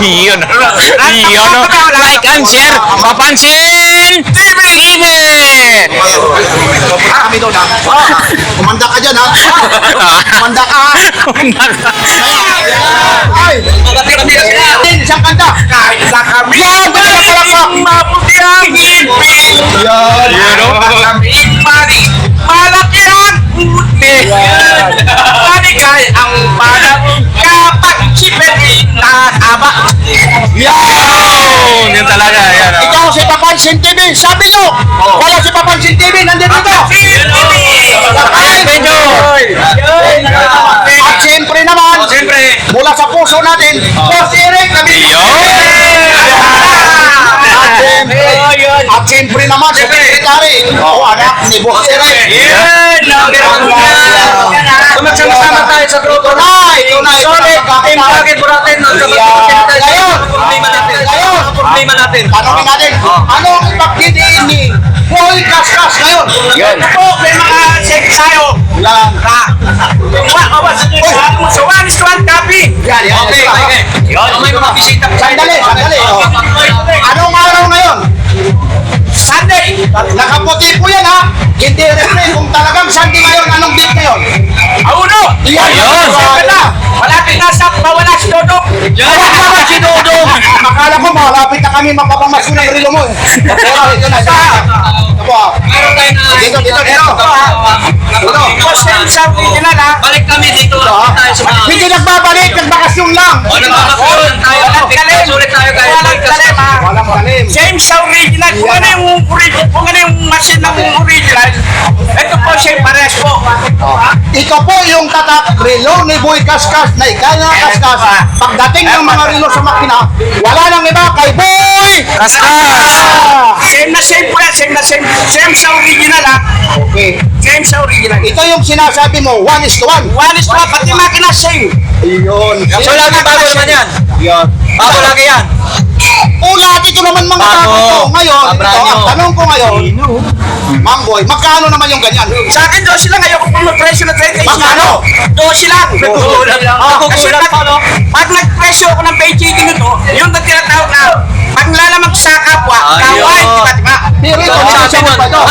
Yun. Like and share. Papansin TV! Kami doon ha. Kumanda ka dyan ha. Kumanda ka ha. Ay! Isang kanta. Kahit sa kami. Yan! Maputi ang ngipin. Yan! Malaki ang puti. Maligay ang parang kapag sipin nakakaba. Yun talaga. Yan. Ikaw si Papansin TV. Sabi nyo, wala si Papansin TV. Nandito ito. Ay, medyo. At siyempre naman, mula sa puso natin, Boss Eric. At siyempre naman, sa sekretary, o anak ni Boss Eric. Sumagsama tayo sa grupo. Tunay. Solid. Bakit po natin? Problema natin. Tanongin natin, anong ipagdidiin ni Boy Kaskas ngayon? Po, may mga check tayo. Yan. So, one is to one copy. Yan. Okay. May mga bisita. Sandali. Anong araw ngayon? Sunday. Nakaputi po yan ha. Hindi refrain kung talagang Sunday ngayon, anong date ngayon? Auno. Yan. Malapit na sa mawala si Dodong. Wala si Dodong. Akala ko malapit na kami mapapamasko ng rilo mo eh. Pero ito na. Ito po. Dito. Kasi sa original ha. Balik kami dito. Hindi nagbabalik, nagbakasyon lang. Nagkakasulit tayo. Sulit tayo guys. Walang talim. Same sa original. Kung ano yung machine ng original, ito po same pares po. Ito po yung tatak relo ni Boy Kaskas na ikala Kaskas. Pagdating ng mga relo sa makina, wala nang iba kay Boy Kaskas! Same na same po yan. Same sa original ha. Okay. Same sa original. Ito yung sinasabi mo, 1:1. One is one, pati makina same. Ayun. So lagi bago naman yan. Yan. Bago lagi yan. Lagi ko naman mga Bago. tanong ko ngayon. Brand new. Ang tanong ko ngayon, Mang Boy, magkano naman yung ganyan? Sa akin, 12 lang. Ayoko kung mag-presyo na 28. Magkano? 12 lang. Nagugulat. Kasi pag nag-presyo ako ng pay chicken nito, yung tinatawag na panglalamag sa kapwa, kaway, diba? Pero ito, negotiable pa ito.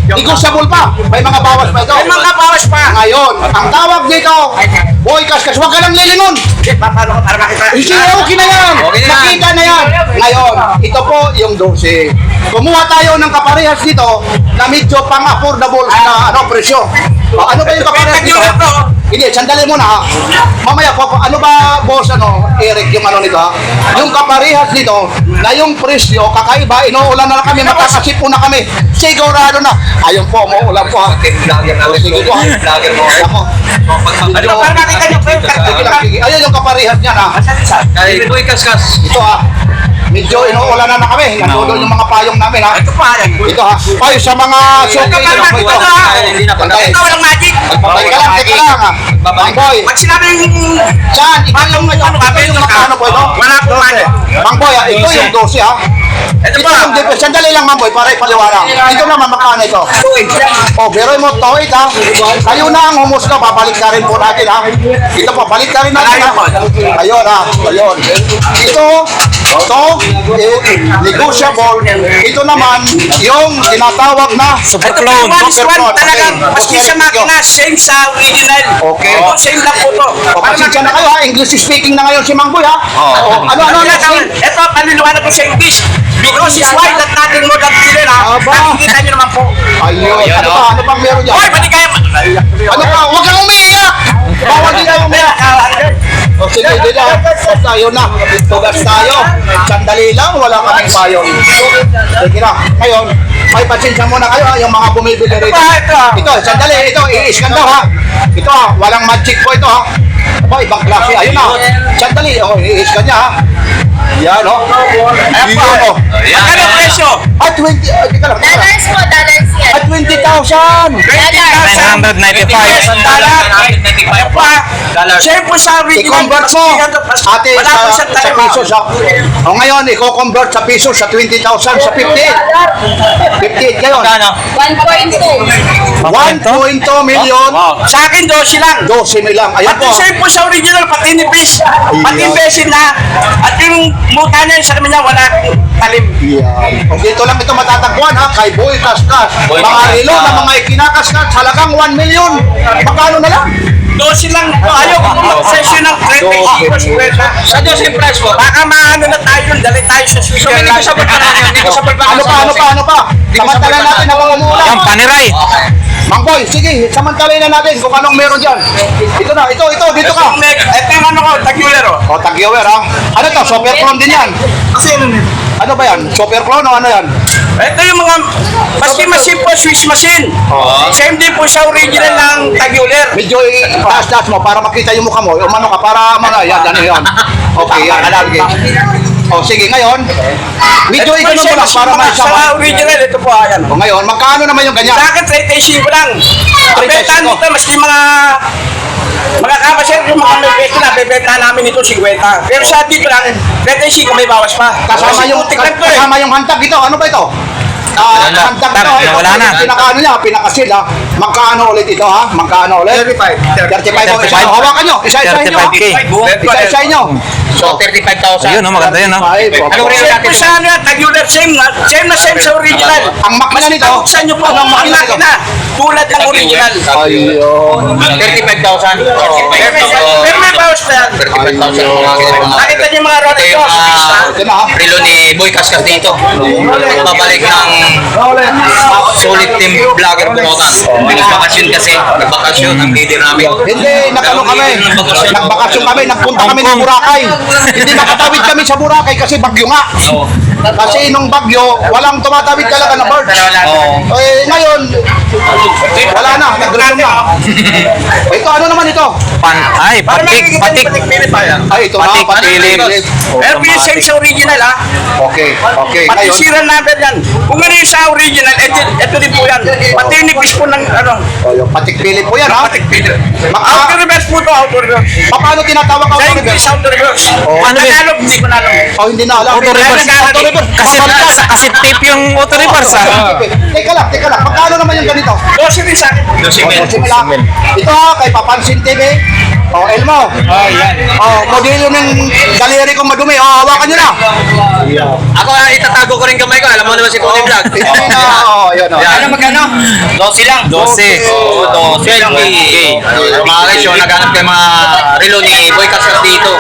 Negotiable pa. May mga bawas pa ito. May mga bawas pa. Ngayon, ang tawag dito, Boy Kaskas, huwag ka lang lilingon. Paano ko para makita? Okay na yan. Nakita na yan. Ngayon, ito po yung 12. Kumuha tayo ng kaparehas dito na medyo pang-affordable na presyo. Ano ba yung kaparehas dito? Hindi, sandali muna ha. Mamaya po, ano ba boss, Eric, yung nito ha? Yung kaparehas dito na yung presyo, kakaiba, inuulan na lang kami, magkakasipo na kami. Sigurado na. Ayun po, mauulan po ha. Sige po ha. Ako. Ano para makita nyo? Sige. Ayun yung kaparehas niya na. Kay Boy Kaskas. Ito ha. Medyo inuulan na kami. Nandun yung mga payong namin ha. Ito pa yan. Ito ha. Payo sa mga suki. Ito walang magic. Teka lang ha. Mang Boy. Pag sinabi yung... Saan? Ikaw yung magkano po ito? Wala akong magic. Mang Boy ha. Ito yung 12 ha. Ito Ito pa. yung difference. Sandali lang Mang Boy para ipaliwanag. Ito naman magkano ito. O, pero mo to ha. Kayo na ang humusga. Babalik ka rin po natin ha. Ito po. Balik ka rin natin ha. Ayun ha. Ayun. Ito. Negotiable. Ito naman yung tinatawag na Super Ito clone. one is one talagang maski sa makina, same sa original. Okay. Same lang po to. Pasensya na kayo ha, English speaking na ngayon si Mang Boy ha. Ano next? Ito, paniliwanag ko sa English. Because it's why that natin mo that feeling ha. Aba. Nakikita nyo naman po. Ayun, ano bang meron dyan? Hoy, pwede kayo. Ano pa? Huwag kang umiiyak! Bawal din kayo umiiyak! O sige, dito ha. Tayo na. Tugas tayo. Sandali lang, wala kaming payong. Sige na. Ngayon, may pasensya muna kayo ha, yung mga bumibili rito. Ito, sandali. Ito, i-scan daw ha. Ito ha, walang magic po ito ha. Aba, ibang klase. Ayun na. Sandali, i-scan niya ha. Yan o. Ayan po. Magkano presyo? At 20, teka lang. Dollars po, dollars yan. At 20,000 20,000! 995. Siya po sa original. I-convert mo, ate, Wala po sa siyang tayo. pesos. O ngayon, i-convert sa pesos sa 20,000 sa 58. 58 ngayon. 1.2 million. Sa akin, 12 lang. 12 lang. Ayan Pati po. siya po sa original, pati ni Fish. Pati besin na. At yung mukha niya sa kanya, wala akong talim. Yan. O dito lang ito matatagpuan ha, kay Boy Kaskas. Mga relo na mga ikinakaskas, halagang 1 million. Magkano na lang? 12 lang po. Ayaw ko mag-session ng 35 Sa 12 price po. Baka maano na tayo, dali tayo sa So, sugar. hindi ko sabot pa natin. Hindi ko sabot pa Ano pa? Samantala natin ang mga mula. Yung paniray. Mang Boy, sige, samantalay na natin kung anong meron dyan. Ito na, ito, dito ka. Ito yung ano ko, taguler o. O, tag-viewer ha. Ano to, super clone din yan. Ano ba yan? Super clone o ano yan? Ito yung mga, maski machine po, Swiss machine. Same din po sa original ng taguler. Medyo taas-taas mo para makita yung mukha mo. Umano ka, para mga, yan, yan. Okay, yan. Sige. O, sige, ngayon. Medyo ikaw mo lang para Sa maisama. original, ito po, ayan. O, ngayon, magkano naman yung ganyan? Sa akin, 35 lang. Bebetahan mo ito, maski mga kamasir, yung mga may peso na, bebetahan namin ito 50. Pero sa dito lang, 35 may bawas pa. Kasama Kasi yung, tignan ko eh. kasama yung hantag ito. Ano ba ito? Hantag ito. Wala na. Pinakaano niya, pinakasil ha. Magkano ulit ito ha? Magkano ulit? 35. 35. Hawakan nyo. Isa-isa nyo. 35K. Isa-isa nyo. So, 35,000. Ayun, no, maganda yun, no? Ano rin Same po sa ano yan, tagular, same na same sa original. Ang makina nito? Buksan nyo po ng makina makina nito? tulad ng original. Ayun. 35,000. Pero may bawas pa yan. 35,000. Nakita niyo yung mga Rolex Ito ko, yung Swiss na. Ito na ha. relo ni Boy Kaskas dito. Babalik ng solid team vlogger Burotan. Nagbakasyon kasi. Nagbakasyon ang leader namin. Hindi, nakano kami. Nagbakasyon kami, nagpunta kami ng Boracay. Hindi nakatawid kami sa Boracay kasi bagyo nga. Kasi nung bagyo, walang tumatawid talaga na birds. Eh, ngayon, wala na, nag-resume na. Ito, ano naman ito? Ay, Para patik, makikita patik. niyo, patik-pilit pa yan. Ay, ito na, Patik, patilip. patilip. Pero yung same sa original ha. Okay, okay. Pati Ngayon, serial number yan. Kung ano yung sa original, ito din po yan. Pati yung nipis po ng ano. oh, yung patik-pilip po yan, ha? Patik-pilit. Auto reverse po ito, auto reverse. Paano tinatawag Sa auto English, reverse? auto reverse. Ano yun? Tagalog, hindi ko na alam. Oh, hindi na alam. Auto reverse. Auto reverse. Kasi tape yung auto reverse, ah. Teka lang. Magkano naman yung ganito? 12 din sa akin. Oh, simula. Ito ha, kay Papansin TV. Oh, Elmo. Oh, yan. Oh, modelo ng galeri kong madumi. Oh, hawakan nyo na. Ako, itatago ko rin kamay ko. Alam mo naman si Tony Vlog. Ito na. Oh, yan oh. Ano magkano? 12 lang. 12. Oo, 12. Mga guys, yung naghanap kayo mga relo ni Boy Kaskas dito.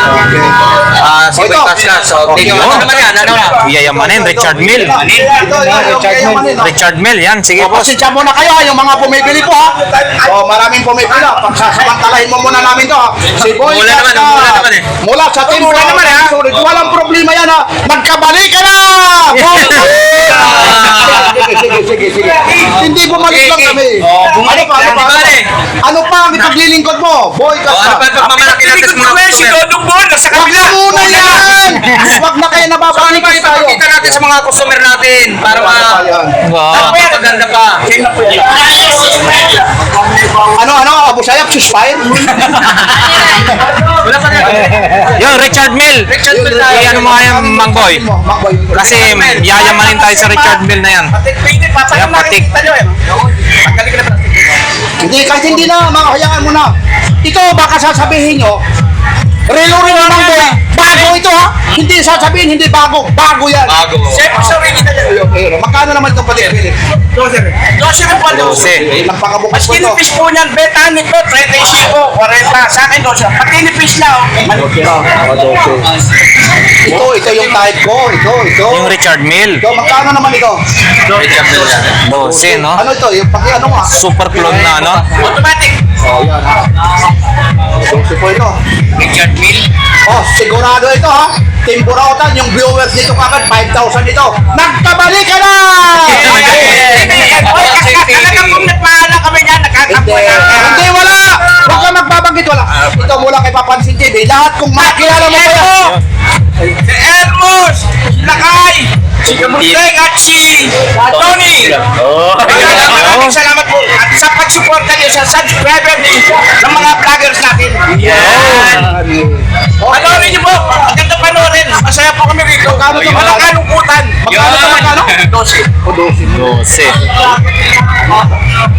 Si Boy Kaskas. So, dito ano naman yan? Ano na? Yayamanin, Richard Mill. Ito, yung kayamanin, no? Richard Mill, yan. Sige O, po. pasensya muna kayo ha, yung mga pumipili po ha. O, maraming pumipila. Pagsasamantalahin mo muna namin to ha. Si Boy Mula naman, Kaskas, mula naman eh. Mula sa team Mula naman, ha? Solid. Walang problema yan ha. Magkabalik ka na! Boy! Sige. Hindi bumalik lang kami. Ano pa? Ano pa ang ipaglilingkod mo? Boy Ano pa Kaskas. pagmamalaki natin sa mga Si customer? Dodong Bon, nasa Wag kabila. muna yan! Wag na kayo Ano nababalik ba tayo. ipapakita natin sa mga customer natin para Ayan. maganda pa? Ano, Abu Sayyaf, suspire? Wala pa rin. Yung Richard Mill. Richard Mill tayo. Ano mo kaya, Mang Boy? Kasi yayamanin tayo sa Richard Mill na yan. Patik-pilit, papayang Ayan, patik. nakikita nyo eh. Pagkalik na plastic. Hindi, kahit hindi na, mga hayaan mo na. Ito, baka sasabihin nyo, relo rin naman boy, bago ito ha. Hindi sasabihin, hindi bago. Bago yan. Bago. Siyempre sa original yan. Okay, magkano naman itong patik-pilit? 12 rin po. 12. Nagpakabukas Mas ko ito. kinipis po niyan, beta nito, 35 po, 40. Sa akin 12. Pag kinipis na, Ito yung type ko. Ito. Yung Richard Mill. Ito, magkano naman ito? Richard Mill yan. 12, no? Ano ito? Yung paki ano nga? Super clone na, no? automatic. Oh, yan ha. 12 po ito. Richard Mill. Oh, sigurado ito ha. Team Burautan, yung viewers nito kagad, 5,000 ito. Nagkabalik ka na! Talagang kung nagpahala kami niyan, nakakapoy na. Hindi, wala! Huwag ka magbabanggit, wala. Ito mula kay Papansin TV. Lahat kung makilala mo kayo. Si Hermos, si Lakay, si Kamuteng at si Tony. Maraming salamat po sa pagsuporta niyo sa subscriber din ng mga vloggers natin. Panoorin niyo po. Maganda panoorin. Masaya po kami rito. Walang kalungkutan. Magkano? 12. O, 12. 12.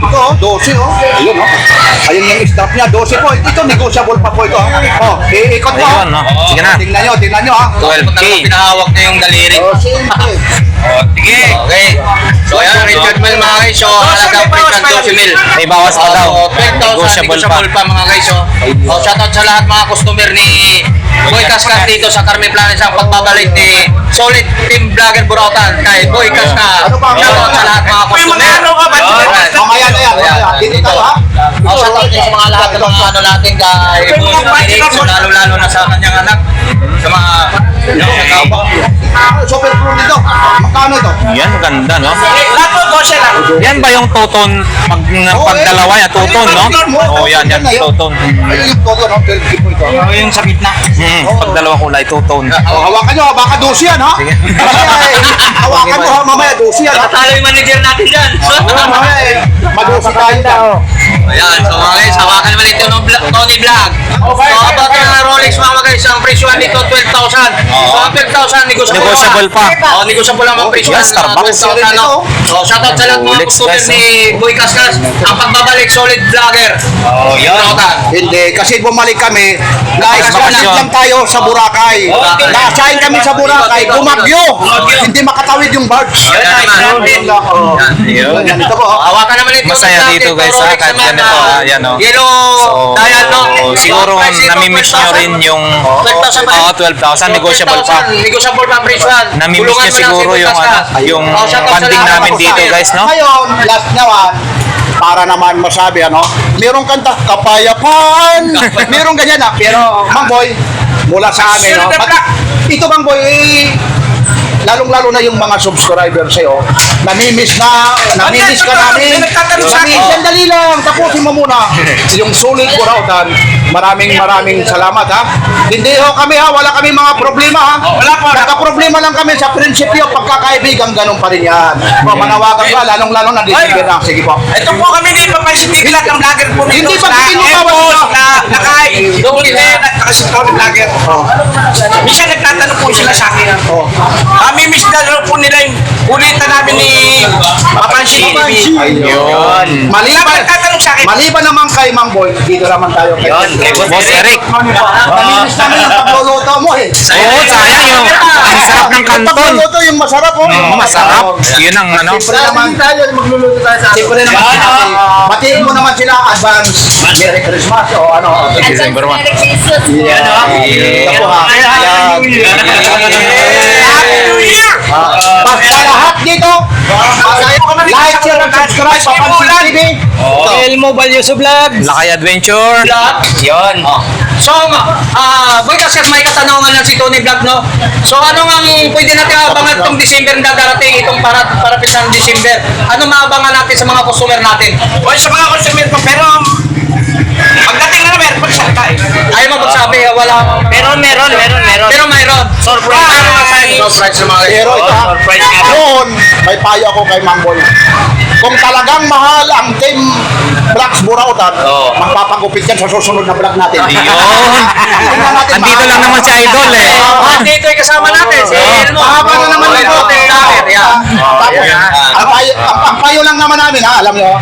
Ito, 12, oh. Ayun, oh. Ayun yung staff niya, 12 po. Ito, negotiable pa po ito. Oh, ikot mo. Ayun, no? Sige na. Tingnan nyo, ha. 12K. Pinahawak na yung daliri. Oh, sige. Sige. Okay. So, ayan, Richard Mel mga guys. So, halagang presyo 12 mil. May bawas pa daw. 12,000 negotiable pa mga guys. So, shoutout sa lahat mga customer ni Boy Kaskas dito sa Carmen Planes ang pagbabalik ni Solid Team Vlogger Burautan kay Boy Kaskas. Ano pa? Shoutout sa lahat mga customer. Mamaya na yan, mamaya. Dito tayo, ha. Shoutout din sa mga lahat ng mga ano natin kay Boy Dominic. So, lalo-lalo na sa kanyang anak. Sa mga Super Pro dito. Magkano ito? Yan, maganda, no? Lahat po, 12 lang. Yan ba yung tuton? Pag dalawa yan, tuton, no? Oh, yan, tuton. Ayun yung todo, no? 12 po ito. Yung sa gitna. Pag dalawa kulay, tuton. Oh, hawakan nyo, ha. Baka 12 yan, ha. Hawakan mo, ha. Mamaya 12 yan, ha. Talo yung manager natin dyan. Mamaya, madusi tayo dyan. Ayan, so mga guys, hawakan naman ito ng Tony Vlog. So, about na Rolex mga guys, ang presyo nito 12,000. So, ang 12,000, Negotiable pa. Oh, negotiable lang ang presyo. Yes, Starbucks. 12,000, no? So, shoutout sa lahat mga Rolex, customer guys, ni Boy Kaskas. Ang pagbabalik, Solid Vlogger. Oh, yan. Hindi, kasi bumalik kami. Guys, bumalik lang tayo sa Boracay. Nakasahin kami sa Boracay, gumagyo. Hindi makatawid yung barge. Yun. Yan, ito po. oh. Hawakan naman ito. Masaya dito, guys, ha? Rolex Kahit naman, ganito, yan, no? Yellow dial, no? Siguro Price nito, namimiss nyo 12,000. rin yung 12,000 pa rin. 12,000, negotiable pa. 12,000, negotiable pa ang presyo. Namimiss nyo siguro yung yung banding namin dito, guys, no? Ngayon, last naman, para naman masabi, ano, merong kanta, kapayapaan. Merong ganyan, ha. Pero, Mang Boy, mula sa amin, no. Ito, Mang Boy, lalong-lalo na yung mga subscriber sa'yo, namimiss ka namin. Sandali lang, tapusin mo muna. Yung Solid Burautan, maraming salamat, ha. Hindi ho kami, ha, wala kami mga problema, ha. Wala po. Nagka-problema lang kami sa prinsipyo, pagkakaibigan, ganun pa rin yan. Manawagan ka, lalong-lalo na December na. Sige po. Ito po kami din, papansinig lahat ng vlogger po nito. Hindi pa na pinupawal Epos, ka. na nakain, doon nakasitaw ng vlogger. Minsan nagtatanong po sila sa akin. Mamimiss na lang po nila yung ulitan namin ni Papansin TV. Yun. Maliban, Nagtatanong sa akin. maliban naman kay Mang Boy, dito naman tayo. Boss Eric. Namimiss namin yung pagluluto mo, eh. Oo, sayang yung ang sarap ng kanton. Pagluluto yung masarap, oh. Masarap. Yun ang ano. Siyempre naman tayo, magluluto tayo sa siyempre naman sila. Batiin mo naman sila advance. Merry Christmas o ano. December 1. Yan, ha. Ito po, ha. Yan. Happy New Year! Basta lahat dito, like, share, and subscribe, Papansin TV. Elmo Valioso Vlog. Lakay Adventure. Yun. So, Boy Kaskas, may katanungan lang si Tony Vlog, no? So, ano ang pwede natin abangan itong December na darating, itong parapit ng December? Ano maabangan natin sa mga customer natin? O sa mga consumer po, pero pagdating na namin, pagsalita eh. Ayaw mo magsabi, wala. Pero meron. Pero mayroon. Surprise! Surprise sa mga guys. Pero ito, noon, may payo ako kay Mang Boy. Kung talagang mahal ang Team Blacks Burautan, magpapagupit yan sa susunod na vlog natin. Yun. Tingnan natin, Andito lang naman si Idol, eh. Dito yung kasama natin, si Elmo. Mahaba na naman Okay, ito. okay, yan. Tapos, ang payo lang naman namin, ha, alam nyo,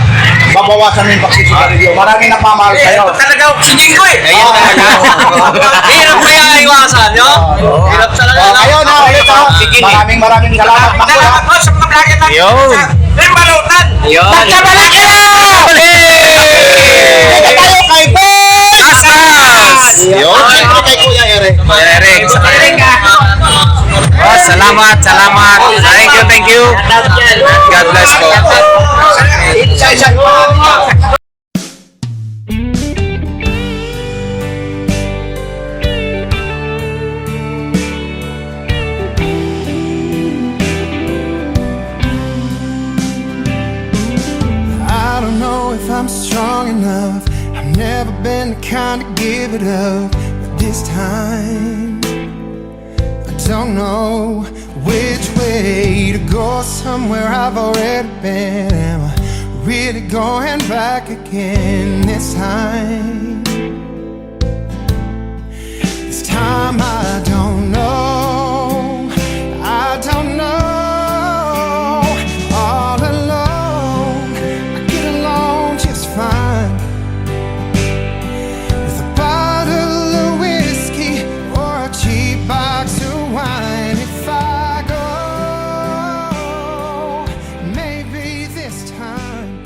babawasan mo yung pagsisigarilyo. Maraming nagmamahal sa'yo. Ito talaga oxygen ko eh. Ayun talaga. Hirap kaya iwasan, no? Hirap talaga. no? Ayun, ha, ulit, ha. Maraming salamat, Mang Boy, ha. Salamat po sa mga vlogger natin. Yun. Sa Balautan. Yun. Magkabalak ka na! Dito tayo kay Boy! Astas! Yun. Siyempre kay Kuya Eric. Eric. Oh, salamat. Thank you. God bless po. Isa-isa. I don't know if I'm strong enough. I've never been the kind to give it up. But this time, I don't know which way to go. Somewhere I've already been. Am I really going back again this time. This time I don't know, I don't know. All alone, I get along just fine. With a bottle of whiskey or a cheap box of wine. If I go, maybe this time